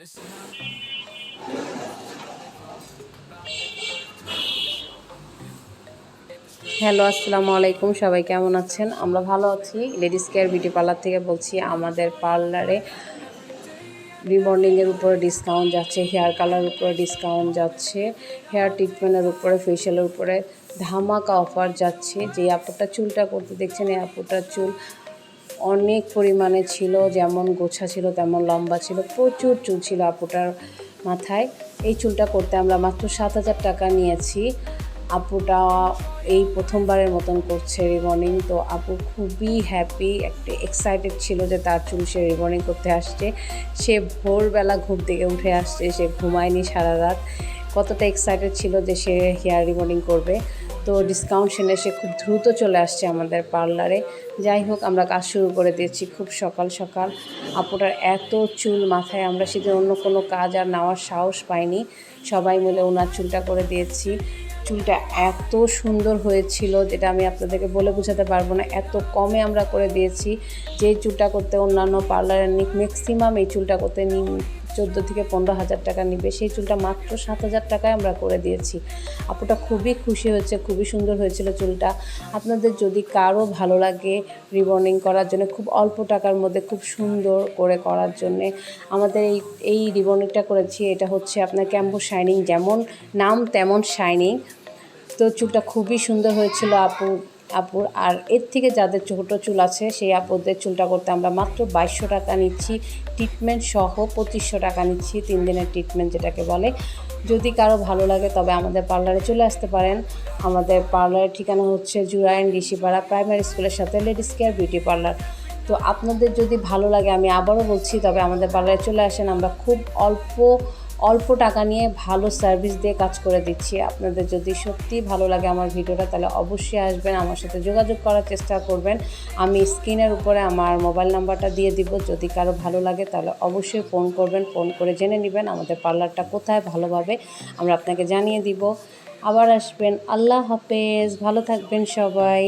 Hello, আসসালামু আলাইকুম। সবাই কেমন আছেন? আমরা ভালো আছি। লেডিস কেয়ার বিউটি পার্লার থেকে বলছি। আমাদের পার্লারে রিবন্ডিংয়ের উপরে ডিসকাউন্ট যাচ্ছে, হেয়ার কালারের উপরে ডিসকাউন্ট যাচ্ছে, হেয়ার ট্রিটমেন্টের উপরে, ফেশিয়ালের উপরে ধামাকা অফার যাচ্ছে। যে আপুটা চুলটা করতে দেখছেন, এই আপুটার চুল অনেক পরিমাণে ছিল, যেমন গোছা ছিল তেমন লম্বা ছিল, প্রচুর চুল ছিল আপুটার মাথায়। এই চুলটা করতে আমরা মাত্র 7,000 টাকা নিয়েছি। আপুটা এই প্রথমবারের মতন করছে রিবন্ডিং। তো আপু খুবই হ্যাপি, একটা এক্সাইটেড ছিল যে তার চুল সে রিবন্ডিং করতে আসছে। সে ভোরবেলা ঘুম থেকে উঠে আসছে, সে ঘুমায়নি সারা রাত। কতটা এক্সাইটেড ছিল যে সে হেয়ার রিবন্ডিং করবে। তো ডিসকাউন্ট শুনে সে খুব দ্রুত চলে আসছে আমাদের পার্লারে। যাই হোক, আমরা কাজ শুরু করে দিয়েছি খুব সকাল সকাল। আপুটার এত চুল মাথায়, আমরা সেদিন অন্য কোনো কাজ আর নেওয়ার সাহস পাইনি। সবাই মিলে ওনার চুলটা করে দিয়েছি। চুলটা এত সুন্দর হয়েছিল যেটা আমি আপনাদেরকে বলে বোঝাতে পারবো না। এত কমে আমরা করে দিয়েছি। যে চুলটা করতে অন্যান্য পার্লারে ম্যাক্সিমাম এই চুলটা করতে 14 থেকে 15,000 টাকা নিবে, সেই চুলটা মাত্র 7,000 টাকায় আমরা করে দিয়েছি। আপুটা খুবই খুশি হয়েছে, খুবই সুন্দর হয়েছিল চুলটা। আপনাদের যদি কারো ভালো লাগে রিবন্ডিং করার জন্য, খুব অল্প টাকার মধ্যে খুব সুন্দর করে করার জন্যে, আমাদের এই রিবন্ডিংটা করেছি। এটা হচ্ছে আপনার ক্যাম্বো শাইনিং, যেমন নাম তেমন শাইনিং। তো চুলটা খুবই সুন্দর হয়েছিল আপুর। আর এর থেকে যাদের ছোটো চুল আছে সেই আপুদের চুলটা করতে আমরা মাত্র 2200 টাকা নিচ্ছি, ট্রিটমেন্ট সহ 2500 টাকা নিচ্ছি, 3 দিনের ট্রিটমেন্ট যেটাকে বলে। যদি কারো ভালো লাগে তবে আমাদের পার্লারে চলে আসতে পারেন। আমাদের পার্লারের ঠিকানা হচ্ছে জুরাইন ঋষিপাড়া প্রাইমারি স্কুলের সাথে লেডিস কেয়ার বিউটি পার্লার। তো আপনাদের যদি ভালো লাগে, আমি আবারও বলছি, তবে আমাদের পার্লারে চলে আসেন। আমরা খুব অল্প টাকা নিয়ে ভালো সার্ভিস দিয়ে কাজ করে দিচ্ছি। আপনাদের যদি সত্যিই ভালো লাগে আমার ভিডিওটা, তাহলে অবশ্যই আসবেন, আমার সাথে যোগাযোগ করার চেষ্টা করবেন। আমি স্ক্রিনের উপরে আমার মোবাইল নাম্বারটা দিয়ে দিব। যদি কারো ভালো লাগে তাহলে অবশ্যই ফোন করবেন, ফোন করে জেনে নেবেন আমাদের পার্লারটা কোথায়। ভালোভাবে আমরা আপনাকে জানিয়ে দিব। আবার আসবেন। আল্লাহ হাফেজ, ভালো থাকবেন সবাই।